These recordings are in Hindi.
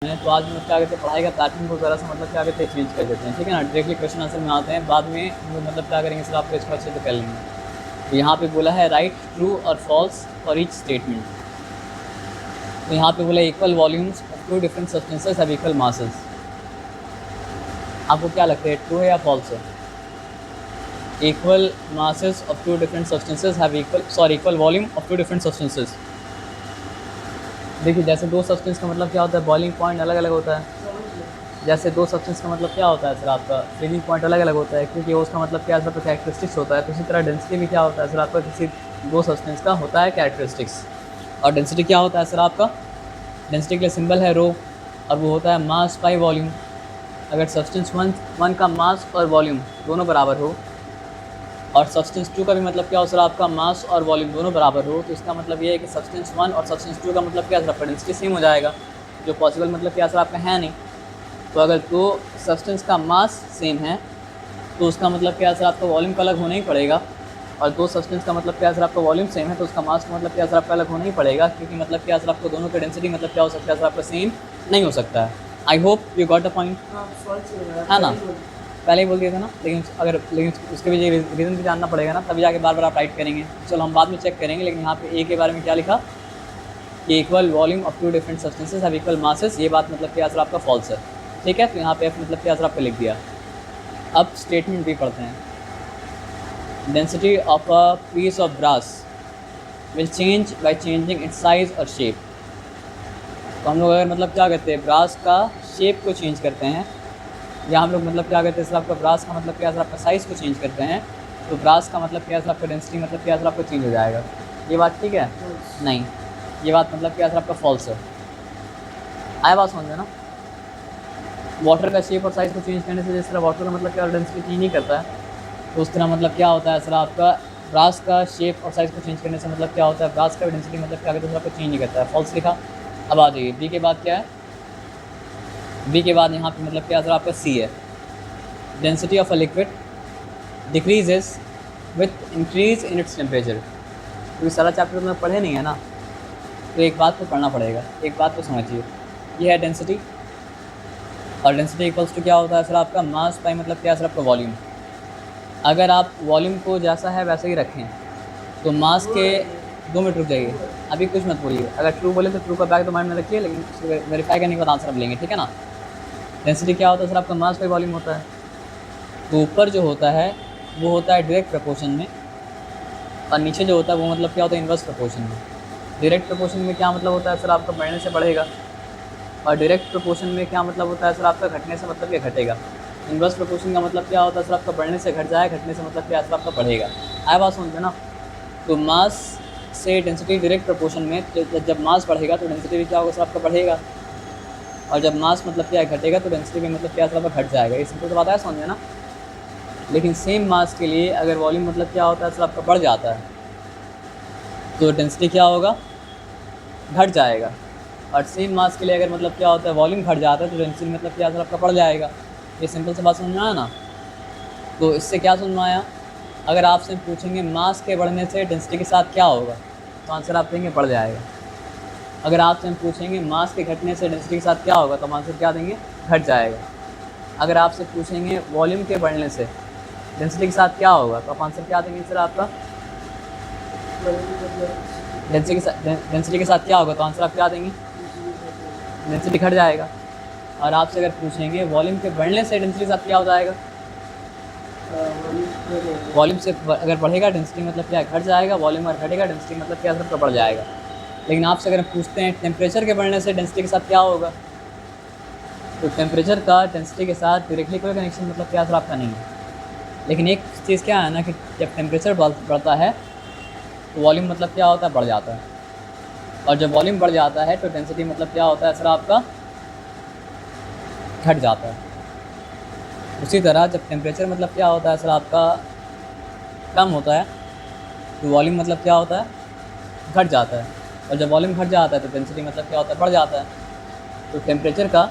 तो आज मतलब क्या कहते हैं पढ़ाई का पैटर्न को ज़रा सा मतलब क्या कहते हैं चेंज कर देते हैं, ठीक है ना। डायरेक्टली क्वेश्चन आंसर में आते हैं, बाद में हम लोग मतलब क्या करेंगे सर आपको इसको अच्छे से कर लेंगे। तो यहाँ पे बोला है राइट ट्रू और फॉल्स फॉर ईच स्टेटमेंट। तो यहाँ पे बोला equal volumes of two different substances have equal masses. आपको क्या लगता है ट्रू है या फॉल्स है? Equal masses of two different substances have equal volume of two different substances. देखिए जैसे दो सब्सटेंस का मतलब क्या होता है, बॉइलिंग पॉइंट अलग अलग होता है। जैसे दो सब्सटेंस का मतलब क्या होता है सर आपका, फ्रीजिंग पॉइंट अलग अलग होता है, क्योंकि उसका मतलब क्या सर कैरेक्टरिस्टिक्स होता है। तो इसी तरह डेंसिटी भी क्या होता है सर आपका, किसी दो सब्सटेंस का होता है कैरेक्टरिस्टिक्स। और डेंसिटी क्या होता है सर आपका, डेंसिटी के लिए सिंबल है रो, और वो होता है मास बाई वॉल्यूम। अगर सब्सटेंस वन का मास और वॉल्यूम दोनों बराबर हो, और सब्सटेंस टू का भी मतलब क्या हो सर आपका, मास और वॉल्यूम दोनों बराबर हो, तो इसका मतलब ये है कि सब्सटेंस वन और सब्सटेंस टू का मतलब क्या सर आपका डेंसिटी सेम हो जाएगा, जो पॉसिबल मतलब क्या सर आपका है नहीं। तो अगर दो सब्सटेंस का मास सेम है तो उसका मतलब क्या सर आपका वॉल्यूम का अलग होना ही पड़ेगा, और दो सब्सटेंस का मतलब क्या सर आपका वॉल्यूम सेम है तो उसका मास का मतलब क्या सर आपका अलग होना ही पड़ेगा, क्योंकि मतलब क्या सर आपको दोनों का डेंसिटी मतलब क्या हो सकता है सर आपका सेम नहीं हो सकता है। I hope you got the point, है ना। पहले ही बोल दिया था ना, लेकिन उसके भी रीज़न भी जानना पड़ेगा ना, तभी जाके बार बार आप राइट करेंगे। चलो हम बाद में चेक करेंगे, लेकिन यहाँ पे ए के बारे में क्या लिखा कि equal volume of two different substances have equal masses, ये बात मतलब क्या सर आपका फॉल्स है, ठीक है। तो यहाँ पे एफ मतलब क्या सर आपका लिख दिया। अब स्टेटमेंट भी पढ़ते हैं। Density of a piece of brass will change by changing its size और शेप। तो हम लोग अगर मतलब क्या करते हैं, ब्रास का शेप को चेंज करते हैं, या हम लोग मतलब क्या करते हैं सर आपका ब्रास का मतलब क्या सर आपका साइज़ को चेंज करते हैं, तो ब्रास का मतलब क्या सर आपका डेंसिटी मतलब क्या सर आपका चेंज हो जाएगा। ये बात ठीक है? नहीं, ये बात मतलब क्या सर आपका फॉल्स है। आया बात समझ में ना। वाटर का शेप और साइज़ को चेंज करने से जिस तरह वाटर का मतलब क्या डेंसिटी चेंज नहीं करता है, तो उस तरह मतलब क्या होता है सर आपका ब्रास का शेप और साइज़ को चेंज करने से मतलब क्या होता है, ब्रास का डेंसिटी मतलब क्या कहते हैं सर आपको चेंज नहीं करता है। फॉल्स लिखा। अब आ जाइए बी के बाद क्या है, बी के बाद यहाँ पे मतलब क्या सर आपका सी है। Density of a liquid decreases with increase in its temperature. क्योंकि सारा चैप्टर में पढ़े नहीं है ना, तो एक बात को पढ़ना पड़ेगा, एक बात को समझिए। ये है डेंसिटी, और डेंसिटी इक्वल्स टू क्या होता है सर आपका, मास बाई मतलब क्या सर आपका वॉल्यूम। अगर आप वॉल्यूम को जैसा है वैसे ही रखें तो मास के 2 मिनट रुक जाइए, अभी कुछ मत बोलिए। अगर ट्रू बोले तो ट्रू का बैग तो माइंड में रखिए, लेकिन वेरीफाई करने के बाद आंसर आप लेंगे, ठीक है ना। डेंसिटी क्या होता है सर आपका, मास बाई वॉल्यूम होता है। तो ऊपर जो होता है वो होता है डायरेक्ट प्रपोर्शन में, और नीचे जो होता है वो मतलब क्या होता है, इन्वर्स प्रपोर्शन में। डायरेक्ट प्रपोर्शन में क्या मतलब होता है सर आपका, बढ़ने से बढ़ेगा, और डायरेक्ट प्रपोर्शन में क्या मतलब होता है सर आपका, घटने से मतलब क्या घटेगा। इन्वर्स प्रपोर्शन का मतलब क्या होता है सर आपका, बढ़ने से घट जाए, घटने से मतलब क्या सर आपका बढ़ेगा। आया बात समझ में ना। तो मास से डेंसिटी डायरेक्ट प्रपोर्शन में, जब मास बढ़ेगा तो डेंसिटी भी क्या होगा सर आपका, बढ़ेगा, और जब मास मतलब क्या घटेगा तो डेंसिटी भी मतलब क्या सर आपका घट जाएगा। ये सिंपल सी बात है, समझ में ना। लेकिन सेम मास के लिए अगर वॉल्यूम मतलब क्या होता है सर आपका, बढ़ जाता है, तो डेंसिटी क्या होगा, घट जाएगा। और सेम मास के लिए अगर मतलब क्या होता है, वॉल्यूम घट जाता है, तो डेंसिटी मतलब क्या सर आपका बढ़ जाएगा। ये सिंपल सी बात समझ में आया ना। तो इससे क्या समझ में आया, अगर आपसे पूछेंगे मास के बढ़ने से डेंसिटी के साथ क्या होगा, तो आंसर आप देंगे बढ़ जाएगा। अगर आपसे हम पूछेंगे मास के घटने से डेंसिटी के साथ क्या होगा, तो हम आंसर क्या देंगे, घट जाएगा। अगर आपसे पूछेंगे वॉल्यूम के बढ़ने से डेंसिटी के साथ क्या होगा, तो आप आंसर क्या देंगे सर आपका, डेंसिटी के साथ क्या होगा, तो आंसर आप क्या देंगे, डेंसिटी घट जाएगा। और आपसे अगर पूछेंगे वॉल्यूम के बढ़ने से डेंसिटी के साथ क्या हो जाएगा, वॉल्यूम से अगर बढ़ेगा डेंसिटी मतलब क्या घट जाएगा, वॉल्यूम अगर घटेगा डेंसिटी मतलब क्या सर बढ़ जाएगा। लेकिन आपसे अगर पूछते हैं टेम्परेचर के बढ़ने से डेंसिटी के साथ क्या होगा, तो टेम्परेचर का डेंसिटी के साथ डायरेक्टली कोई कनेक्शन मतलब क्या सर आपका नहीं है। लेकिन एक चीज़ क्या है ना, कि जब टेम्परेचर बढ़ता है तो वॉल्यूम मतलब क्या होता है, बढ़ जाता है, और जब वॉल्यूम बढ़ जाता है तो डेंसिटी मतलब क्या होता है सर आपका, घट जाता है। उसी तरह जब टेम्परेचर मतलब क्या होता है सर आपका, कम होता है, तो वॉल्यूम मतलब क्या होता है, घट जाता है, और जब वॉल्यूम घट जाता है तो डेंसिटी मतलब क्या होता है, बढ़ जाता है। तो टेम्परेचर का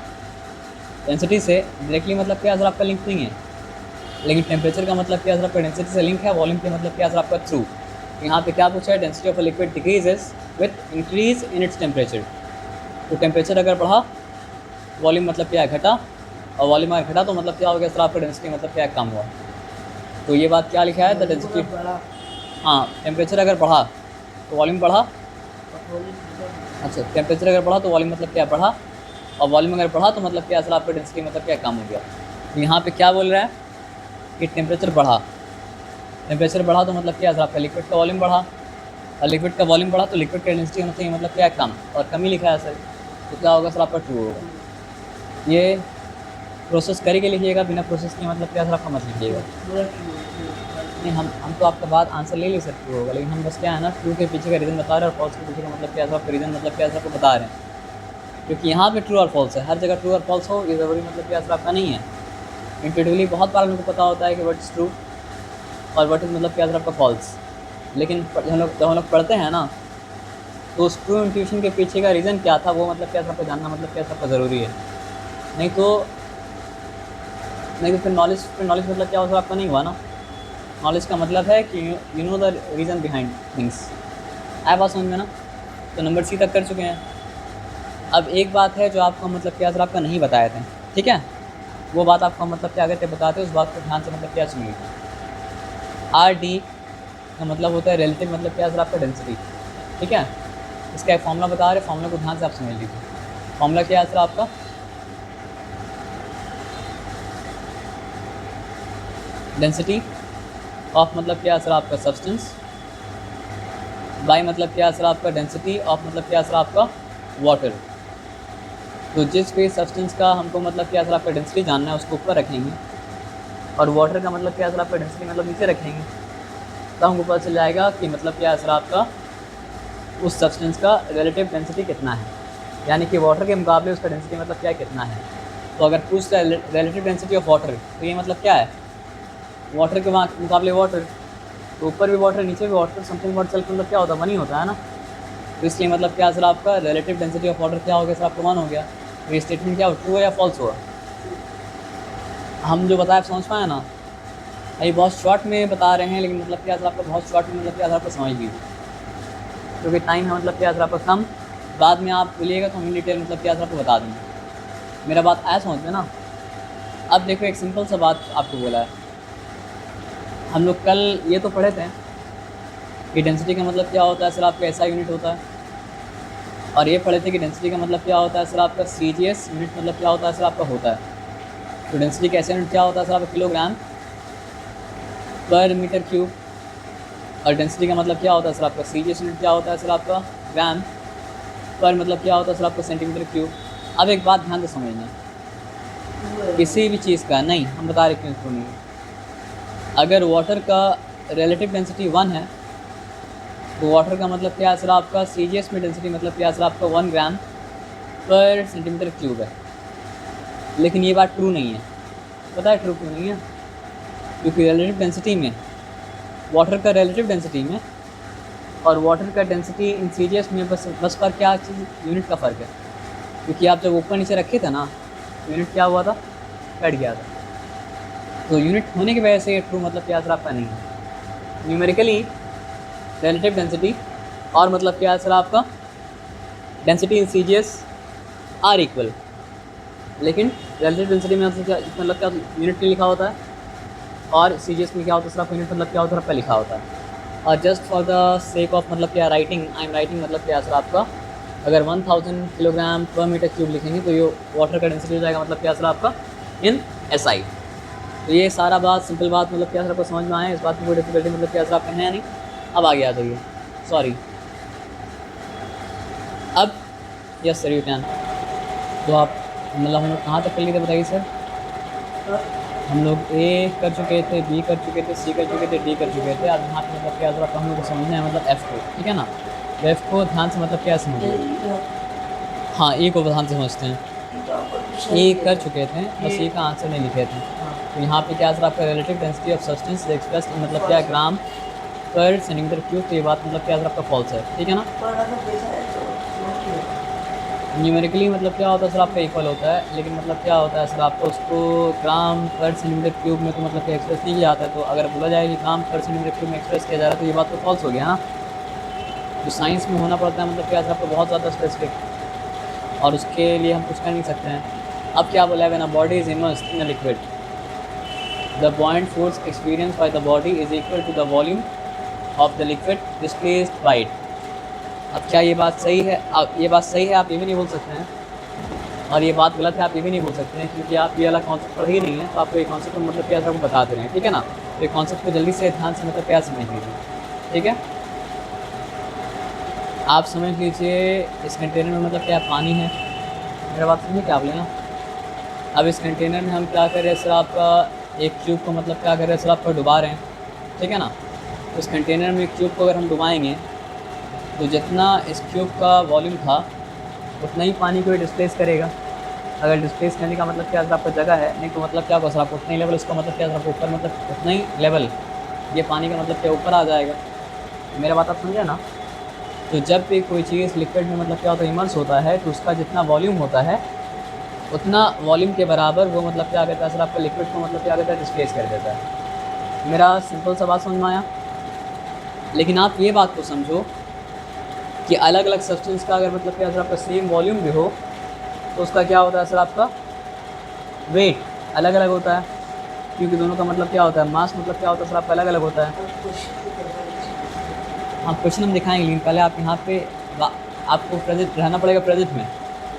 डेंसिटी से डायरेक्टली मतलब क्या सर आपका लिंक नहीं है, लेकिन टेम्परेचर का मतलब क्या सर आपका डेंसिटी से लिंक है, वॉल्यूम के मतलब क्या सर आपका थ्रू। यहाँ पे क्या पूछा है, density of a liquid decreases with increase in its temperature. तो टेम्परेचर अगर बढ़ा वॉल्यूम मतलब क्या है, घटा, और वॉल्यूम अगर घटा तो मतलब क्या हो गया सर, आपका डेंसिटी मतलब क्या है, कम हुआ। तो ये बात क्या लिखा है, द डेंसिटी, हाँ टेम्परेचर अगर बढ़ा तो वॉल्यूम बढ़ा, अच्छा टेम्परेचर अगर बढ़ा तो वॉल्यूम मतलब क्या बढ़ा, और वॉल्यूम अगर बढ़ा तो मतलब क्या सर, आपका डेंसिटी मतलब क्या कम हो गया। तो यहाँ पे क्या बोल रहा है कि टेम्परेचर बढ़ा, टेम्परेचर बढ़ा तो मतलब क्या सर, आपका लिक्विड का वॉल्यूम बढ़ा, और लिक्विड का वॉल्यूम बढ़ा तो लिक्विड का डेंसिटी होना चाहिए मतलब क्या है, कम, और कम ही लिखा है सर, तो क्या होगा सर, आपका ट्रू होगा। ये प्रोसेस करके लिखिएगा, बिना प्रोसेस के मतलब क्या सर आपका मत लिखिएगा। नहीं, हम तो आपका बात आंसर ले ले सकते होगा, लेकिन हम बस क्या है ना, ट्रू के पीछे का रीज़न बता रहे हैं और फॉल्स के पीछे का मतलब क्या सर, आपका रीज़न मतलब क्या सर आपको बता रहे हैं। क्योंकि यहाँ पे ट्रू और फॉल्स है, हर जगह ट्रू और फॉल्स हो ये ज़रूरी मतलब क्या सर आपका नहीं है। इंट्यूटिवली बहुत बार हमको पता होता है कि व्हाट इज़ ट्रू और व्हाट इज़ मतलब क्या सर आपका फॉल्स, लेकिन जब हम लोग पढ़ते हैं ना, तो उस ट्रू इंट्यूशन के पीछे का रीज़न क्या था वो मतलब क्या सर आपको जानना मतलब क्या सर आपका ज़रूरी है। नहीं तो फिर नॉलेज मतलब क्या हो सर आपका नहीं हुआ ना। नॉलेज का मतलब है कि you know the reason behind things. आया बात समझ में ना। तो नंबर सी तक कर चुके हैं। अब एक बात है जो आपको मतलब क्या सर आपका नहीं बताए थे, ठीक है, वो बात आपको मतलब क्या कहते बताते, उस बात को ध्यान से मतलब क्या सुनिए। आर डी का मतलब होता है रिलेटिव मतलब क्या सर आपका डेंसिटी, ठीक है। इसका एक फॉर्मूला बता रहे, फॉर्मूला को ध्यान से आप समझ लीजिए। फॉर्मूला क्या है सर आपका, डेंसिटी ऑफ मतलब क्या सर आपका सब्सटेंस, बाई मतलब क्या सर आपका डेंसिटी ऑफ मतलब क्या सर आपका वाटर। तो जिस भी सब्सटेंस का हमको मतलब क्या सर आपका डेंसिटी जानना है उसको ऊपर रखेंगे, और वाटर का मतलब क्या सर आपका डेंसिटी मतलब नीचे रखेंगे, तो हमको पता चल जाएगा कि मतलब क्या सर आपका उस सब्सटेंस का रिलेटिव डेंसिटी कितना है, यानी कि वाटर के मुकाबले उसका डेंसिटी मतलब क्या कितना है। तो अगर पूछ रहा है रिलेटिव डेंसिटी ऑफ वाटर, तो ये मतलब क्या है, वाटर के मुकाबले वाटर, तो ऊपर भी वाटर नीचे भी वाटर, समथिंग वाटर सेल्फ मतलब क्या होता है, 1 ही होता है ना। तो इसलिए मतलब क्या सर आपका रिलेटिव डेंसिटी ऑफ वाटर क्या हो गया सर आपको 1 हो गया। तो ये स्टेटमेंट क्या हो, ट्रू है या फॉल्स हुआ। हम जो बताया समझ पाए ना, अभी बहुत शॉर्ट में बता रहे हैं, लेकिन मतलब क्या सर आपका बहुत शॉर्ट में मतलब क्या सर आपको समझ लीजिए, क्योंकि टाइम है मतलब क्या सर आपका कम। बाद में आप बोलिएगा तो हम इन डिटेल मतलब क्या सर आपको बता देंगे। मेरा बात आया समझ में ना। अब देखो एक सिंपल सा बात आपको बोला है, हम लोग कल ये तो पढ़े थे कि डेंसिटी का मतलब क्या होता है सर आपका ऐसा यूनिट होता है, और ये पढ़े थे कि डेंसिटी का मतलब क्या होता है सर आपका CGS यूनिट मतलब क्या होता है सर आपका होता है। तो डेंसिटी का ऐसा यूनिट क्या होता है सर आपका किलोग्राम पर मीटर क्यूब, और डेंसिटी का मतलब क्या होता है सर आपका CGS यूनिट क्या होता है सर आपका ग्राम पर मतलब क्या होता है सर आपका सेंटीमीटर क्यूब। अब एक बात ध्यान से समझना, किसी भी चीज़ का नहीं, हम बता रहे क्यों क्यों नहीं, अगर वाटर का रिलेटिव डेंसिटी 1 है तो वाटर का मतलब क्या है सर आपका CGS में डेंसिटी मतलब क्या है सर आपका 1 ग्राम पर सेंटीमीटर क्यूब है। लेकिन ये बात ट्रू नहीं है, पता है ट्रू क्यों नहीं है, क्योंकि रिलेटिव डेंसिटी में, वाटर का रिलेटिव डेंसिटी में और वाटर का डेंसिटी इन CGS में बस पर क्या चीज़, यूनिट का फ़र्क है। क्योंकि आप जब ऊपर नीचे रखे थे ना, यूनिट क्या हुआ था, कट गया था। तो यूनिट होने की वजह से ये ट्रू मतलब क्या सर आपका नहीं है। न्यूमेरिकली रिलेटिव डेंसिटी और मतलब क्या है सर आपका density in CGS are equal, लेकिन रिलेटिव डेंसिटी में मतलब क्या यूनिट लिखा होता है, और CGS में क्या होता है सर आपका यूनिट मतलब क्या होता है आपका लिखा होता है। और just for the sake of मतलब क्या राइटिंग, आई एम राइटिंग मतलब क्या सर आपका, अगर 1000 किलोग्राम पर मीटर क्यूब लिखेंगे तो ये वाटर का डेंसिटी हो जाएगा मतलब क्या सर आपका इन SI। तो ये सारा बात सिंपल बात मतलब क्या सर आपको समझ में आया, इस बात में कोई डिफिकल्टी मतलब क्या सर आपका है नहीं। अब आगे आ जाइए, सॉरी, अब यस सर यू कैन। तो आप मतलब हम लोग कहाँ तक कर लिए थे बताइए सर। हम लोग A कर चुके थे, B कर चुके थे, C कर चुके थे, D कर चुके थे। अब यहाँ पे मतलब क्या थोड़ा हम लोग को समझना है मतलब F को, ठीक है ना। तो F को ध्यान से मतलब क्या समझिए, हाँ A को ध्यान से समझते हैं। A कर चुके थे, बस A का आंसर नहीं लिखे थे। तो यहाँ पे क्या सर आपका relative density of substance express मतलब क्या ग्राम पर सेंटीमीटर क्यूब, तो ये बात मतलब क्या सर आपका फॉल्स है, ठीक है ना। न्यूमेरिकली मतलब क्या होता है सर आपका इक्वल होता है, लेकिन मतलब क्या होता है सर आपको उसको ग्राम पर सेंटीमीटर क्यूब में तो मतलब क्या एक्सप्रेस नहीं किया जाता है। तो अगर बोला जाए कि ग्राम पर सेंटीमीटर क्यूब में एक्सप्रेस किया जा रहा है तो ये बात तो फॉल्स हो गया ना। तो साइंस में होना पड़ता है मतलब क्या सर आपको बहुत ज़्यादा स्पेसिफिक, और उसके लिए हम कुछ कर नहीं सकते हैं। अब क्या बोला है, when a body is immersed in a liquid the buoyant force experience by the body is equal to the volume of the liquid displaced by it. अब क्या ये बात सही है? अब ये बात सही है आप ये भी नहीं बोल सकते हैं, और ये बात गलत है आप ये भी नहीं बोल सकते हैं, क्योंकि आप ये वाला कॉन्सेप्ट पढ़ ही नहीं है। तो आपको ये कॉन्सेप्ट का मतलब क्या आपको बता दे रहे हैं, ठीक है ना। तो ये कॉन्सेप्ट को जल्दी से ध्यान से मतलब क्या समझ लीजिए, ठीक है। आप समझ लीजिए इस कंटेनर में मतलब क्या पानी है, मेरा बात समझिए क्या आप लेना। अब इस कंटेनर में हम क्या कर रहे हैं सर, आपका एक क्यूब को मतलब क्या कर रहे हैं सर, आपका डुबा रहे हैं, ठीक है ना। तो इस कंटेनर में एक क्यूब को अगर हम डुबाएंगे तो जितना इस क्यूब का वॉल्यूम था उतना ही पानी को डिस्प्लेस करेगा। अगर डिस्प्लेस करने का मतलब क्या सर आपका जगह है, नहीं तो मतलब क्या होगा सर आपको उतना ही लेवल, इसका मतलब क्या सर आपको ऊपर मतलब उतना ही लेवल ये पानी का मतलब क्या ऊपर आ जाएगा। मेरा बात आप समझे ना। तो जब भी कोई चीज़ लिक्विड में मतलब क्या होता है इमर्स होता है तो उसका जितना वॉल्यूम होता है उतना वॉल्यूम के बराबर वो मतलब क्या करता है सर आपका लिक्विड को मतलब क्या करता है डिस्प्लेस कर देता है। मेरा सिंपल सा बात समझ में आया। लेकिन आप ये बात को समझो कि अलग अलग सब्सटेंस का अगर मतलब क्या सर आपका सेम वॉल्यूम भी हो तो उसका क्या होता है सर आपका वेट अलग अलग होता है, क्योंकि दोनों का मतलब क्या होता है मास मतलब क्या होता है सर आपका अलग अलग होता है। हाँ क्वेश्चन हम दिखाएंगे, लेकिन पहले आप यहाँ पे आपको प्रेजेंट रहना पड़ेगा, प्रेजेंट में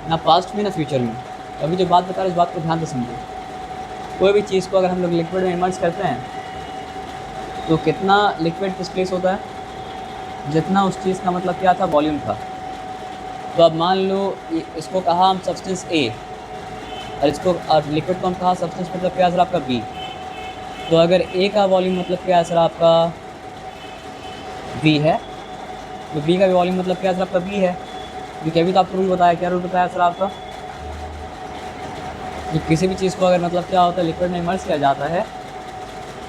ना पास्ट में ना फ्यूचर में। अभी जो बात बता रहे हैं इस बात को ध्यान से समझो। कोई भी चीज़ को अगर हम लोग लिक्विड में इमर्स करते हैं तो कितना लिक्विड डिस्प्लेस होता है, जितना उस चीज़ का मतलब क्या था वॉल्यूम था। तो अब मान लो इसको कहा हम सब्सटेंस ए और इसको और लिक्विड को हम कहा सब्सटेंस मतलब क्या सर आपका बी। तो अगर ए का वॉल्यूम मतलब क्या है सर आपका बी है तो बी का भी वॉल्यूम मतलब क्या सर आपका बी है, क्योंकि अभी तो आपको रूल बताया, क्या रूल बताया सर आपका कि किसी भी चीज़ को अगर मतलब क्या होता है लिक्विड में इमर्स किया जाता है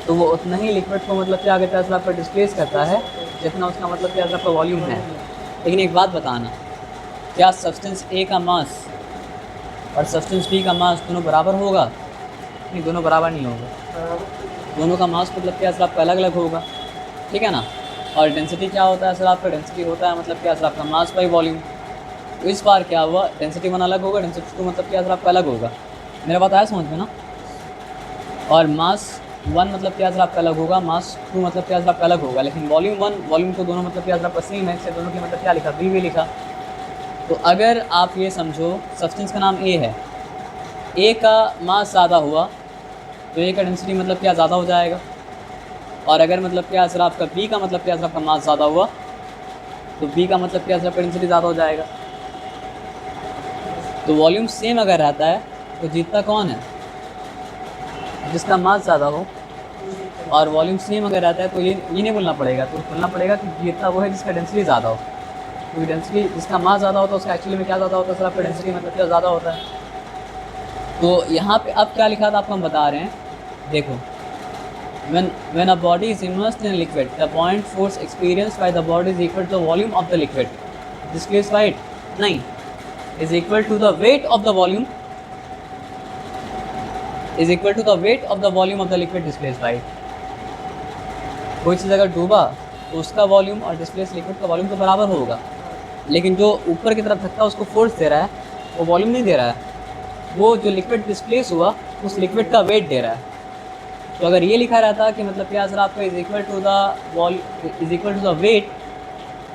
तो वो उतना ही लिक्विड को मतलब क्या करता है सर आपका डिस्प्लेस करता है जितना उसका मतलब क्या सर आपका वॉल्यूम है। लेकिन एक बात बताना, क्या सब्सटेंस ए का मास और सब्सटेंस बी का मास दोनों बराबर होगा? नहीं, दोनों बराबर नहीं होगा। दोनों का मास मतलब क्या सर आपका अलग अलग होगा, ठीक है ना। और डेंसिटी क्या होता है सर आपका, डेंसिटी होता है मतलब क्या सर आपका मास बाई वॉल्यूम। तो इस बार क्या हुआ, डेंसिटी 1 अलग होगा, डेंसिटी 2 मतलब क्या सर आपका अलग होगा। मेरा बात आया समझ में ना। और मास 1 मतलब क्या सर आपका अलग होगा, मास 2 मतलब क्या सर आपका अलग होगा। लेकिन वॉल्यूम 1 वॉल्यूम 2 दोनों मतलब क्या सर आपका सेम है, इससे दोनों की मतलब क्या लिखा बी भी लिखा। तो अगर आप ये समझो सब्सटेंस का नाम ए है, ए का मास ज़्यादा हुआ तो ए का डेंसिटी मतलब क्या ज़्यादा हो जाएगा, और अगर मतलब क्या सर आपका बी का मतलब क्या सर आपका मास ज़्यादा हुआ तो बी का मतलब क्या सर आपका डेंसिटी ज़्यादा हो जाएगा। तो वॉल्यूम सेम अगर रहता है तो जीतता कौन है, जिसका मास ज़्यादा हो। और वॉल्यूम सेम अगर रहता है तो ये नहीं बोलना पड़ेगा, तो बोलना पड़ेगा कि जीतता वो है जिसका डेंसिटी ज़्यादा हो, क्योंकि डेंसिटी जिसका मास ज़्यादा होता है उसका एक्चुअली में क्या ज़्यादा होता है सर आपका डेंसिटी मतलब क्या ज़्यादा होता है। तो यहाँ पे अब क्या लिखा था आपको हम बता रहे हैं, देखो when a body is immersed in a liquid the point force experienced by the body is equal to the volume of the liquid displaced by it, नहीं, is equal to the weight of the volume is equal to the weight of the volume of the liquid displaced by it। कोई चीज़ अगर डूबा तो उसका वॉल्यूम और डिस्प्लेस लिक्विड का वॉल्यूम तो बराबर होगा, लेकिन जो ऊपर की तरफ धक्का उसको फोर्स दे रहा है वो वॉल्यूम नहीं दे रहा है, वो जो लिक्विड डिस्प्लेस हुआ उस लिक्विड का वेट दे रहा है। तो अगर ये लिखा रहता कि मतलब क्या सर आपका is equal to the weight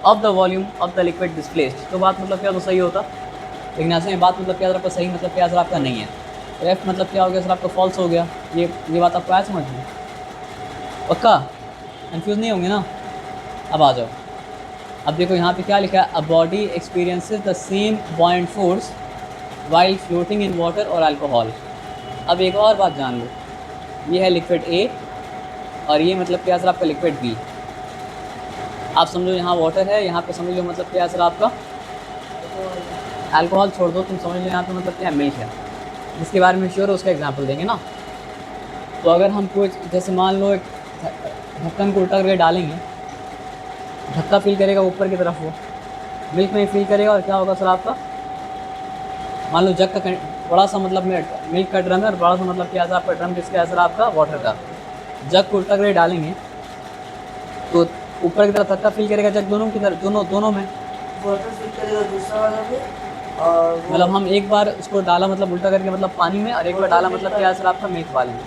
of the volume of the liquid displaced, तो बात मतलब क्या तो सही होता। लेकिन ऐसे में बात मतलब क्या सर आपका सही मतलब क्या सर आपका नहीं है, तो एफ मतलब क्या हो गया सर आपका फॉल्स हो गया। ये बात आपको आया समझ में, पक्का कंफ्यूज नहीं होंगे ना। अब आ जाओ, अब देखो यहाँ पे क्या लिखा है, a body experiences the same buoyant force while floating in water और अल्कोहल। अब एक और बात जान लो, ये है लिक्विड ए और ये मतलब क्या सर आपका लिक्विड बी। आप समझो यहाँ वाटर है, यहाँ पे समझ लो मतलब क्या सर आपका अल्कोहल छोड़ दो, तुम समझ लो यहाँ पे मतलब क्या मिल्क है, जिसके बारे में श्योर है उसका एग्जांपल देंगे ना। तो अगर हम कुछ जैसे मान लो एक ढक्कन को उल्टा करके डालेंगे, धक्का फील करेगा ऊपर की तरफ, वो मिल्क में फील करेगा और क्या होगा सर आपका, मान लो जग का बड़ा सा मतलब मिल्क का ड्रम है और बड़ा सा मतलब क्या सर आपका ड्रम किसका है सर आपका वाटर का। जग को उल्टा करके डालेंगे तो ऊपर की तरफ धक्का फील करेगा जग दोनों की तरफ, दोनों में वाटर फील करेगा दूसरा वाला में, मतलब हम एक बार उसको डाला मतलब उल्टा करके मतलब पानी में, और एक बार डाला मतलब क्या सर आपका मिल्क वाले में।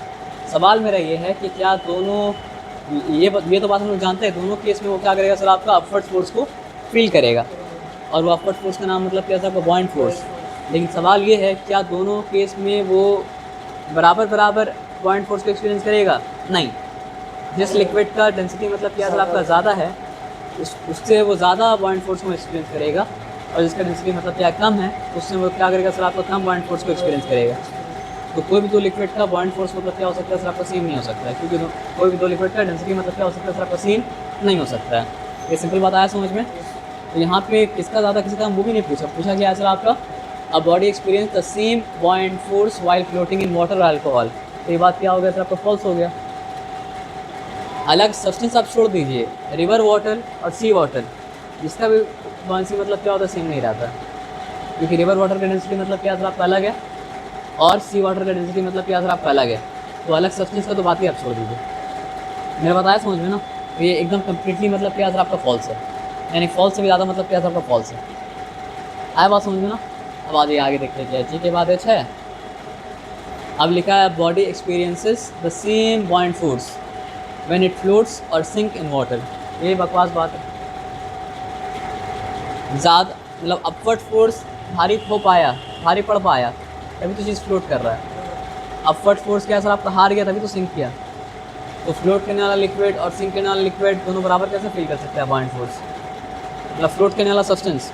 सवाल मेरा ये है कि क्या दोनों, ये तो बात हम लोग जानते हैं, दोनों केस में वो क्या करेगा सर आपका अपवर्ड फोर्स को फील करेगा, और वो अपवर्ड फोर्स का नाम मतलब क्या सर आपका बॉइंट फोर्स। लेकिन सवाल ये है क्या दोनों केस में वो बराबर बॉइंट फोर्स को एक्सपीरियंस करेगा? नहीं। जिस लिक्विड का डेंसिटी मतलब क्या सर आपका ज़्यादा है उससे वो ज़्यादा बॉइंट फोर्स को एक्सपीरियंस करेगा, और जिसका डेंसिटी मतलब क्या कम है उससे वो क्या करेगा सर आपका कम बॉइंट फोर्स को एक्सपीरियंस करेगा। तो कोई भी दो लिक्विड का बॉइंट फोर्स मतलब क्या हो सकता है सर आपका सेम नहीं हो सकता है, क्योंकि कोई भी दो लिक्विड का डेंसिटी मतलब क्या हो सकता है सर आपका सेम नहीं हो सकता है। ये सिंपल बात आया समझ में। तो यहाँ पे किसका ज़्यादा किसी का वो भी नहीं पूछा गया सर आपका a body experience the same बॉइंट force while floating in water और अल्कोहल। तो ये बात क्या हो गया सर आपका फॉल्स हो गया। अलग सब्सटेंस आप छोड़ दीजिए, रिवर वाटर और सी वाटर जिसका भी बॉयंसी मतलब क्या होता है सेम नहीं रहता, क्योंकि रिवर वाटर का डेंसिटी मतलब क्या सर आपका अलग है और सी वाटर का डेंसिटी मतलब क्या सर आपका अलग है। तो अलग सब्सटेंस का तो बात ही आप छोड़ दीजिए। मेरा बताया समझ में ना। तो ये एकदम कम्प्लीटली मतलब क्या सर आपका फॉल्स है, यानी फॉल्स से भी ज़्यादा मतलब क्या सर आपका फॉल्स है। आया बात समझ में ना। अब आइए आगे देखते हैं। जी के बाद है अब लिखा है body experiences the same बॉइंट force when it floats और सिंक इन वाटर। ये बकवास बात है। ज़्यादा मतलब अपवर्ड फोर्स भारी पड़ पाया तभी तो चीज़ फ्लोट कर रहा है। अपवर्ड फोर्स क्या सर आपका हार गया तभी तो सिंक किया। तो फ्लोट करने वाला लिक्विड और सिंक करने वाला लिक्विड दोनों बराबर कैसे फील कर सकते हैं बॉइंट फोर्स? मतलब फ्लोट करने वाला सब्सटेंस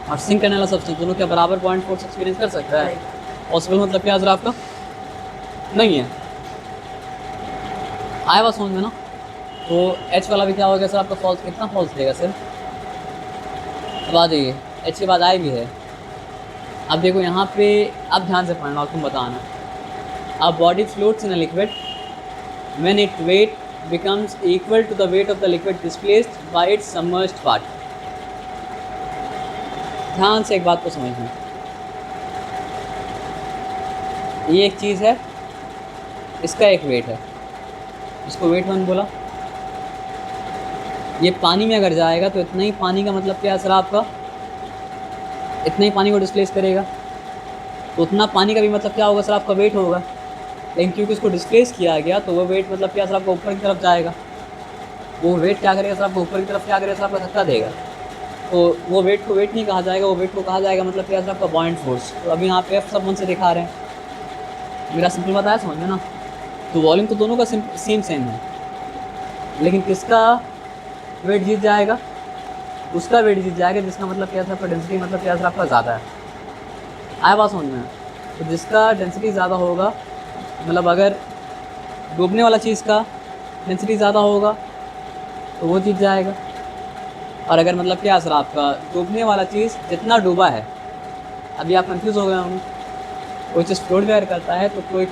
और सिंक करने वाला सब्सटेंस दोनों क्या बराबर पॉइंट फोर्स एक्सपीरियंस कर सकता है? पॉसिबल मतलब क्या सर आपका नहीं है। आया बात समझ में ना। तो एच वाला भी क्या हो गया सर आपका फॉल्स। कितना फॉल्स देगा सर? अब आ जाइए एच के बाद आई भी है। अब देखो यहाँ पे अब ध्यान से पढ़ना और तुम बताना। अब body floats in a liquid when it weight becomes equal to the weight of the liquid displaced by its submerged part। ध्यान से एक बात को समझना। ये एक चीज़ है, इसका एक वेट है, इसको वेट 1 बोला। ये पानी में अगर जाएगा तो इतना ही पानी का मतलब क्या है सर आपका, इतना ही पानी को डिस्प्लेस करेगा, तो उतना पानी का भी मतलब क्या होगा सर आपका वेट होगा। लेकिन क्योंकि इसको डिस्प्लेस किया गया तो वो वेट मतलब क्या सर आपको ऊपर की तरफ जाएगा। वो वेट क्या करेगा सर आपको ऊपर की तरफ क्या करेगा सर आपका धक्का देगा। तो वो वेट को वेट नहीं कहा जाएगा, वो वेट को कहा जाएगा मतलब क्या सर आपका बॉइंट फोर्स। तो अभी यहाँ पे आप सब मन से दिखा रहे हैं। मेरा सिंपल बताया समझ में ना। तो वॉल्यूम तो दोनों का सेम है, लेकिन किसका वेट जीत जाएगा? उसका वेट जीत जाएगा जिसका मतलब क्या सर आपका डेंसिटी मतलब क्या सर आपका ज़्यादा है। आया बात समझ में। तो जिसका डेंसिटी ज़्यादा होगा मतलब अगर डूबने वाला चीज़ का डेंसिटी ज़्यादा होगा तो वो जीत जाएगा। और अगर मतलब क्या सर आपका डूबने वाला चीज़ जितना डूबा है, अभी आप कंफ्यूज हो गए होंगे। कोई चीज़ फ्लोट वेयर करता है तो कोई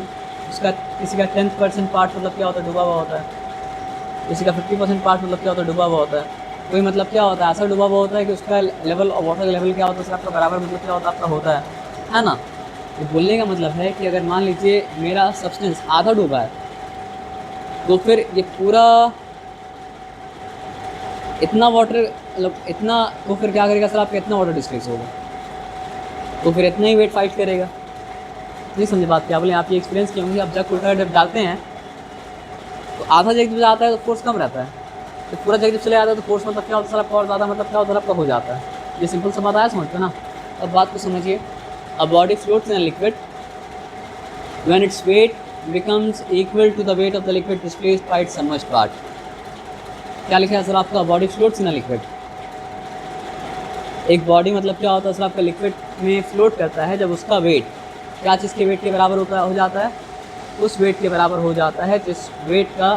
उसका किसी का 10% पार्ट मतलब क्या होता है डूबा हुआ होता है, किसी का 50% पार्ट मतलब क्या होता है डूबा हुआ होता है। कोई मतलब क्या होता है ऐसा डूबा हुआ होता है कि उसका लेवल और वाटर लेवल क्या होता है सर आपका बराबर मतलब क्या होता है आपका होता है ना। तो बोलने का मतलब है कि अगर मान लीजिए मेरा सब्सटेंस आधा डूबा है तो फिर ये पूरा इतना वाटर मतलब इतना, तो फिर क्या करेगा सर आपका इतना वाटर डिस्प्लेस होगा, तो फिर इतना ही वेट फाइट करेगा। नहीं समझे बात क्या बोले? आप ये एक्सपीरियंस किए होंगे। आप जब उल्टा जब डालते हैं तो आधा जग जब जाता है तो फोर्स कम रहता है, तो पूरा जग जब चले जाता है तो फोर्स मतलब क्या होता है सर आपका और ज़्यादा मतलब क्या होता है आपका हो जाता है। ये सिंपल सा बात आया समझ पे ना। अब बात को समझिए। A body floats in a liquid when its weight becomes equal to the weight of the liquid displaced by its submerged part। क्या लिखा है सर आपका? Body floats in a liquid. एक बॉडी मतलब क्या होता है सर आपका लिक्विड में फ्लोट करता है जब उसका वेट क्या चीज़ के वेट के बराबर हो जाता है, उस वेट के बराबर हो जाता है जिस वेट का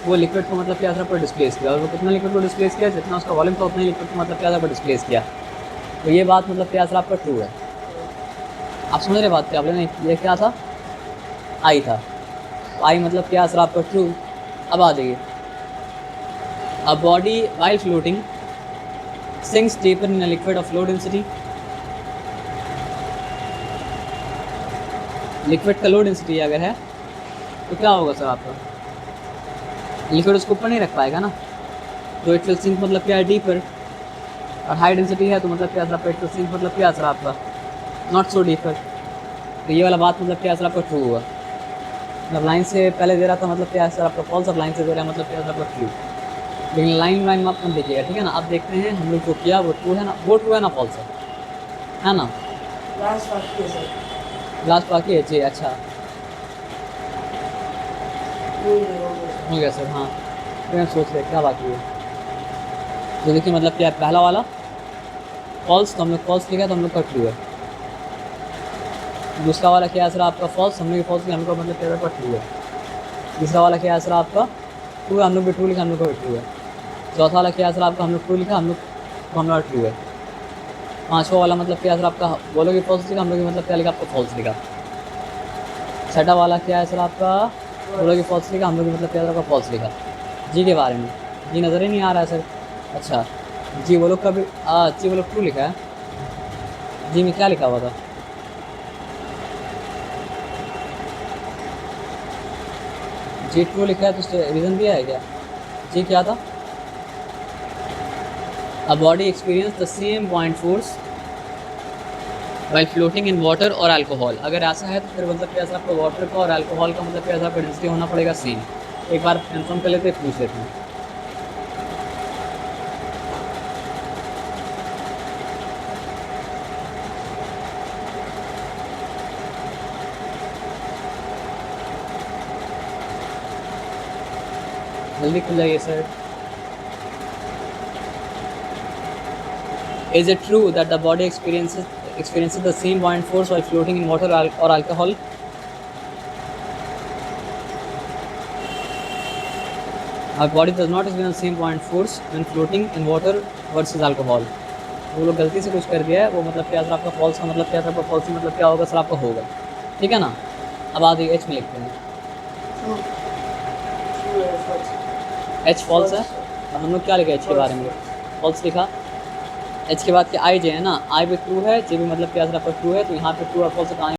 वो लिक्विड को मतलब क्या सर आपको डिस्प्लेस किया। और वो कितना लिक्विड को डिस्प्लेस किया, जितना उसका वॉल्यूम था उतना ही लिक्विड को मतलब क्या सर आपको डिस्प्लेस किया। तो ये बात मतलब क्या सर आपका ट्रू है। आप समझ रहे बात क्या बोले? नहीं, ये क्या था? आई था। आई मतलब क्या सर आपका ट्रू। अब आ जाइए। A body while floating sinks deeper in a liquid of low density. Liquid का लो डेंसिटी अगर है तो क्या होगा सर आपका? लिक्विड उसको ऊपर नहीं रख पाएगा ना, तो इट विल सिंक मतलब क्या है डीपर। और हाई डेंसिटी है तो मतलब क्या सर आपका इट सीन्स मतलब क्या सर आपका नॉट सो डीपर। तो ये वाला बात मतलब क्या सर आपका ट्रू हुआ। मतलब लाइन से पहले दे रहा था मतलब क्या सर आपका फॉल्स, अब लाइन से दे रहा है मतलब क्या सर आपका ट्रू। लेकिन लाइन में आप कम देखिएगा, ठीक है ना। अब देखते हैं हम लोग जो किया वो ट्रू है ना, वो ट्रू है ना फॉल्स है ना। लास्ट बाकी है सर। लास्ट बाकी है जी, अच्छा नहीं हो गया सर। हो गया सर। हाँ तो हम सोच रहे क्या बाकी है। तो देखिए मतलब क्या है, पहला वाला फॉल्स तो हम लोग फॉल्स लिखा तो हम लोग का ट्रू है। दूसरा वाला क्या है सर आपका फॉल्स, हम लोग फॉल्स लिखा हम लोग का मतलब क्या है ट्रू है। तीसरा वाला क्या है सर आपका ट्रू है, हम लोग भी ट्रू लिखा हम लोग का ट्रू है। चौथा वाला क्या है सर आपका हम लोग ट्रू लिखा हम लोग को हमारा ट्रू है। पाँचवा वाला मतलब क्या है सर आपका वो लोग फॉल्स लिखा हम लोग मतलब क्या लिखा आपको फॉल्स लिखा। छठा वाला क्या है सर आपका वो लोग फॉल्स लिखा हम लोग मतलब क्या है सर आपका फॉल्स लिखा। जी के बारे में जी नज़र ही नहीं आ रहा है सर। अच्छा जी वो लोग का भी जी वो लोग ट्रू लिखा है। जी में क्या लिखा हुआ था, जी ट्रू लिखा है तो रीज़न दिया है क्या। जी क्या था, a body experience the same point force while floating in water और अल्कोहल। अगर ऐसा है तो फिर मतलब क्या आपका वाटर का और अल्कोहल का मतलब क्या आपका डेंसिटी होना पड़ेगा सेम। एक बार कंफर्म कर लेते हैं, पूछ लेते हैं। जल्दी खुल जाइए sir. Is it true that the body experiences the same buoyant force while floating in water or alcohol? Our body does not experience the same buoyant force when floating in water versus alcohol. वो लोग गलती से कुछ कर दिया है, वो मतलब क्या सर आपका फॉल्स का मतलब क्या सर आपका फॉल्स मतलब क्या होगा सर आपका होगा, ठीक है ना। अब आगे एच में लिखते हैं। ट्रू ट्रू है फॉल्स। एच फॉल्स है। अब हम लोग क्या लिखा एच के बारे में, फॉल्स लिखा। एच के बाद क्या आई जे है ना, आई भी ट्रू है, जे भी मतलब क्या सर आपका ट्रू है, तो यहाँ पे ट्रू और फॉल्स कहाँ